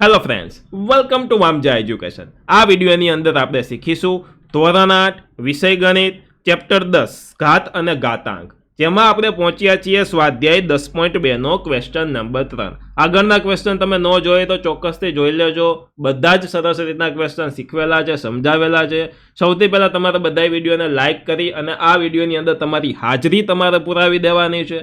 Hello friends, welcome to Vamja education. આ વિડીયોની અંદર આપણે શીખીશું ધોરણ 8 વિષય ગણિત ચેપ્ટર 10 ઘાત અને ઘાતાંક, જેમાં આપણે પહોંચ્યા છીએ સ્વાધ્યાય 10.2 નો ક્વેશ્ચન નંબર 3. આગળના ક્વેશ્ચન તમે ન જોઈએ તો ચોક્કસથી જોઈ લેજો. બધા જ સરસ રીતના ક્વેશ્ચન શીખવેલા છે, સમજાવેલા છે. સૌથી પહેલાં તમારે બધા વિડીયોને લાઇક કરી અને આ વિડીયોની અંદર તમારી હાજરી તમારે પુરાવી દેવાની છે.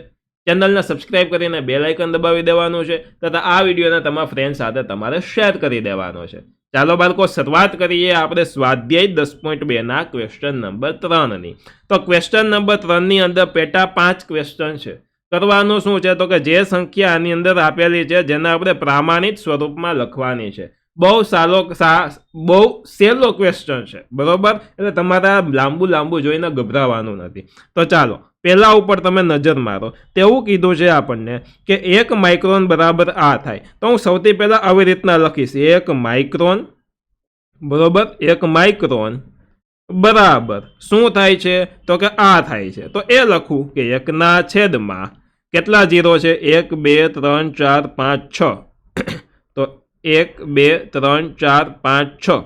ચેનલને સબસ્ક્રાઇબ કરીને બેલ આઇકન દબાવી દેવાનું છે તથા આ વિડીયોને તમારા ફ્રેન્ડ સાથે તમારે શેર કરી દેવાનો છે. ચાલો બાળકો, શરૂઆત કરીએ આપણે સ્વાધ્યાય 10.2 ના ક્વેશ્ચન નંબર 3 ની. તો ક્વેશ્ચન નંબર 3 ની અંદર પેટા 5 ક્વેશ્ચન છે. કરવાનું શું છે તો કે જે સંખ્યા આની અંદર આપેલી છે જેને આપણે પ્રામાણિક સ્વરૂપમાં લખવાની છે. બહુ સહેલો ક્વેશ્ચન છે, બરોબર? એટલે તમારે લાંબુ જોઈને ગભરાવાનું નથી. તો ચાલો પહેલા ઉપર તમે નજર મારો. તેવું કીધું છે આપણને કે 1 માઇક્રોન બરાબર આ થાય. તો હું સૌથી પહેલા આવી રીતના લખીશ 1 માઇક્રોન, બરોબર? 1 માઇક્રોન બરાબર શું થાય છે તો કે આ થાય છે. તો એ લખું કે 1 ના છેદમાં કેટલા જીરો છે? 1 2 3 4 5 6. તો 1 2 3 4 5 6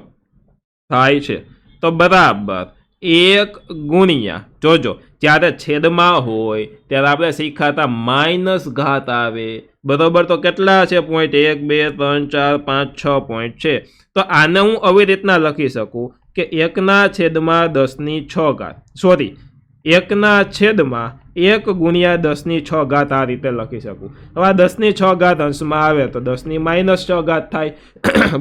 થાય છે. તો બરાબર 1 ગુણ્યા, જોજો જ્યારે છેદમાં હોય ત્યારે આપણે શીખાતા માઇનસ ઘાત આવે, બરોબર? તો કેટલા છે પોઈન્ટ? 1 2 3 4 5 6 પોઈન્ટ છે. તો આને હું આવી રીતના લખી શકું કે 1 ના છેદમાં 10 ની 6 ઘાત, સોરી 1 ના છેદમાં 1 ગુણ્યા 10 ની 6 ઘાત, આ રીતે લખી શકું. હવે આ 10 ની 6 ઘાત અંશમાં આવે તો 10 ની માઇનસ 6 ઘાત થાય.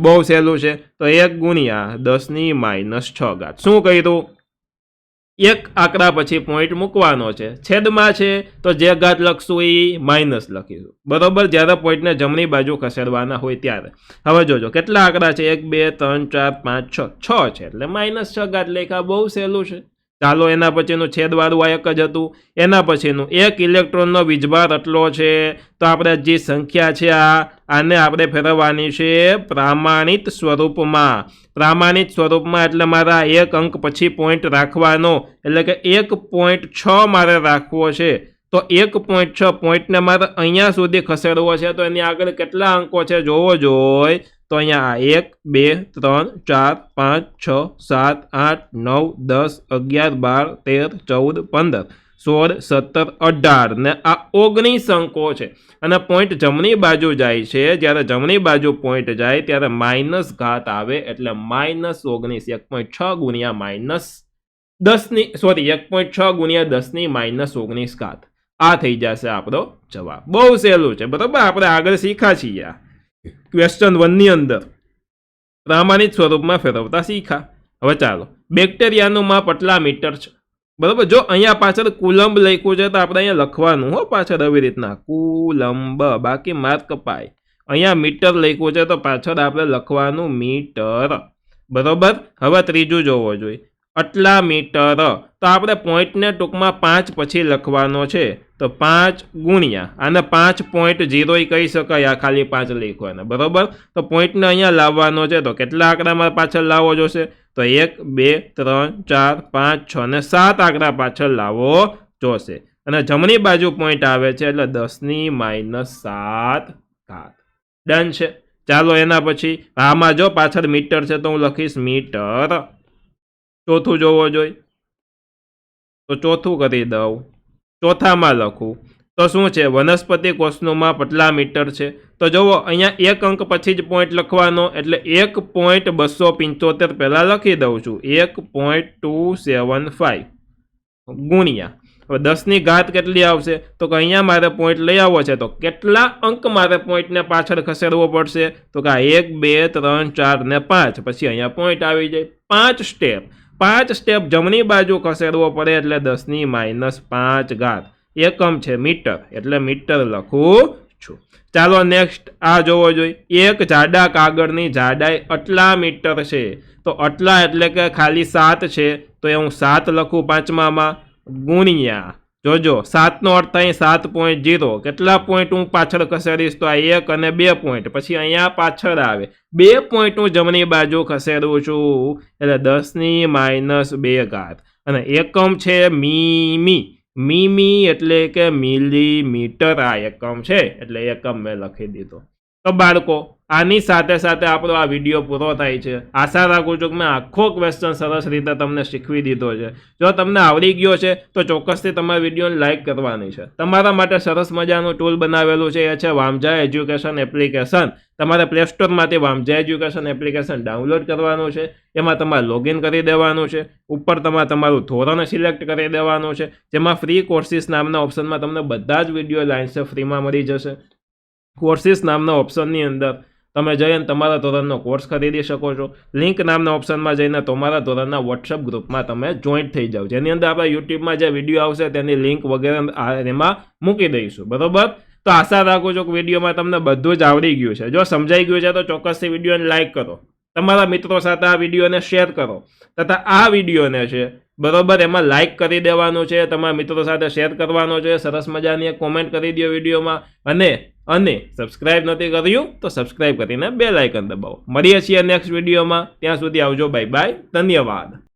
બહુ સહેલું છે. તો 1 ગુણ્યા 10 ની માઇનસ 6 ઘાત. શું કર્યું? એક આંકડા પછી પોઈન્ટ મૂકવાનો છે, છેદમાં છે તો જે ઘાત લખશું એ માઇનસ લખીશું, બરોબર? જ્યારે પોઈન્ટને જમણી બાજુ ખસેડવાના હોય ત્યારે. હવે જોજો કેટલા આંકડા છે? 1 2 3 4 5 6 6 છે એટલે માઇનસ 6 ઘાત લેખા. બહુ સહેલું છે. ચાલો એના પછીનું છેદવાળું આ એક જ હતું. એના પછીનું 1 ઇલેક્ટ્રોનનો વીજભાર આટલો છે. તો આપણે જે સંખ્યા છે આને આપણે ફેરવવાની છે પ્રામાણિક સ્વરૂપમાં. પ્રામાણિક સ્વરૂપમાં એટલે મારા એક અંક પછી પોઈન્ટ રાખવાનો, એટલે કે 1.6 મારે રાખવો છે. તો 1.6 પોઈન્ટને મારે અહીંયા સુધી ખસેડવો છે. તો એની આગળ કેટલા અંકો છે જોવો જોઈએ. તો અહીંયા 1 2 3 4 5 6 7 8 9 10 11 12 13 14 15 16 17 18 ને આ 19 અંકો છે. અને પોઈન્ટ જમણી બાજુ જાય છે. જ્યારે જમણી બાજુ પોઈન્ટ જાય ત્યારે માઇનસ ઘાત આવે, એટલે માઇનસ 19. 1.6 ગુણ્યા માઇનસ 10 ની, સોરી 1.6 ગુણ્યા 10 ની માઇનસ 19 ઘાત. આ થઈ જશે આપણો જવાબ. બહુ સહેલું છે, બરોબર? આપણે આગળ શીખા છીએ. ક્વેશ્ચન 1 ની અંદર પ્રામાણિક સ્વરૂપમાં ફેરવતા શીખા. હવે ચાલો, બેક્ટેરિયાનું માપ આટલા મીટર છે, બરોબર? જો અહીંયા પાછળ કુલંબ લખ્યું છે તો આપણે અહીંયા લખવાનું હો પાછળ આવી રીતના કુલંબ, બાકી માર્ક કપાય. અહીંયા મીટર લખ્યું છે તો પાછળ આપણે લખવાનું મીટર, બરોબર? હવે ત્રીજું જોવો જોઈએ, આટલા મીટર. તો આપણે પોઈન્ટને ટૂંકમાં 5 પછી લખવાનો છે. તો 5 ગુણ્યા આને 5.0 કહી શકાય, આ ખાલી 5 લખવાના, બરોબર? તો પોઈન્ટને અહીંયા લાવવાનો છે. તો કેટલા આંકડામાં પાછળ લાવવો જોશે? તો 1 2 3 4 5 6 ને 7 આંકડા પાછળ લાવવો જોશે. અને જમણી બાજુ પોઈન્ટ આવે છે એટલે 10 ની માઇનસ 7 ઘાત. ડન છે. ચાલો એના પછી આમાં જો પાછળ મીટર છે તો હું લખીશ મીટર. ચોથું જોવો જોઈએ તો ચોથું કરી દઉં. ચોથામાં લખું તો શું છે? વનસ્પતિ કોષનું માપ આટલા મીટર છે. તો જુઓ અહીંયા એક અંક પછી જ પોઈન્ટ લખવાનો, એટલે 1.275 પહેલાં લખી દઉં છું. 1.275 ગુણ્યા, હવે 10 ની ઘાત કેટલી આવશે? તો કે અહીંયા મારે પોઈન્ટ લઈ આવવો છે. તો કેટલા અંક મારે પોઈન્ટને પાછળ ખસેડવો પડશે? તો કે 1 2 3 4 ને 5, પછી અહીંયા પોઈન્ટ આવી જાય. 5 સ્ટેપ જમણી બાજુ ખસેડવો પડે, એટલે 10 ની માઇનસ 5 ઘાત. એકમ છે મીટર, એટલે મીટર લખું છું. ચાલો નેક્સ્ટ આ જોવો જોઈએ. એક જાડા કાગળની જાડાઈ આટલા મીટર છે. તો આટલા એટલે કે ખાલી 7 છે, તો એ હું 7 લખું પાંચમામાં, ગુણ્યા, જોજો 7 નો અર્થ અહીં 7.0. કેટલા પોઈન્ટ હું પાછળ ખસેડીશ? તો આ 1 અને 2 પોઈન્ટ, પછી અહીંયા પાછળ આવે 2 પોઈન્ટ હું જમણી બાજુ ખસેડું છું, એટલે 10 ની માઇનસ 2 ઘાત. અને એકમ છે મીમી. મીમી એટલે કે મિલીમીટર. આ એકમ છે એટલે એકમ મેં લખી દીધો. તો બાળકો આની સાથે સાથે આપણો આ વિડીયો પૂરો થાય છે. આશા રાખું છું કે મેં આખો ક્વેશ્ચન સરસ રીતે તમને શીખવી દીધો છે. જો તમને આવડી ગયો છે તો ચોક્કસથી તમારા વિડીયોને લાઇક કરવાની છે. તમારા માટે સરસ મજાનું ટૂલ બનાવેલું છે, એ છે વામજા એજ્યુકેશન એપ્લિકેશન. તમારે પ્લે સ્ટોરમાંથી વામજા એજ્યુકેશન એપ્લિકેશન ડાઉનલોડ કરવાનું છે. એમાં તમારે લોગિન કરી દેવાનું છે. ઉપર તમારું ધોરણ સિલેક્ટ કરી દેવાનું છે, જેમાં ફ્રી કોર્સિસ નામના ઓપ્શનમાં તમને બધા જ વિડીયો લાઇન્સ ફ્રીમાં મળી જશે. કોર્સિસ નામના ઓપ્શનની અંદર તમે જઈને તમારા ધોરણનો કોર્સ ખરીદી શકો છો. લિંક નામના ઓપ્શનમાં જઈને તમારા ધોરણના વોટ્સઅપ ગ્રુપમાં તમે જોઈન્ટ થઈ જાઓ, જેની અંદર આપણે યુટ્યુબમાં જે વિડીયો આવશે તેની લિંક વગેરે એમાં મૂકી દઈશું. બરોબર? તો આશા રાખું છું કે વિડીયોમાં તમને બધું જ આવડી ગયું છે. જો સમજાઈ ગયું છે તો ચોક્કસથી વિડીયોને લાઇક કરો, તમારા મિત્રો સાથે આ વિડીયોને શેર કરો, તથા આ વિડીયોને છે બરોબર એમાં લાઇક કરી દેવાનું છે, તમારા મિત્રો સાથે શેર કરવાનો છે, સરસ મજાની એક કોમેન્ટ કરી દો વિડીયોમાં, અને સબસ્ક્રાઇબ નથી કર્યું તો સબસ્ક્રાઇબ કરીને બેલ આઇકન દબાવો. મળીએ છીએ નેક્સ્ટ વિડીયોમાં. ત્યાં સુધી આવજો. Bye bye. ધન્યવાદ.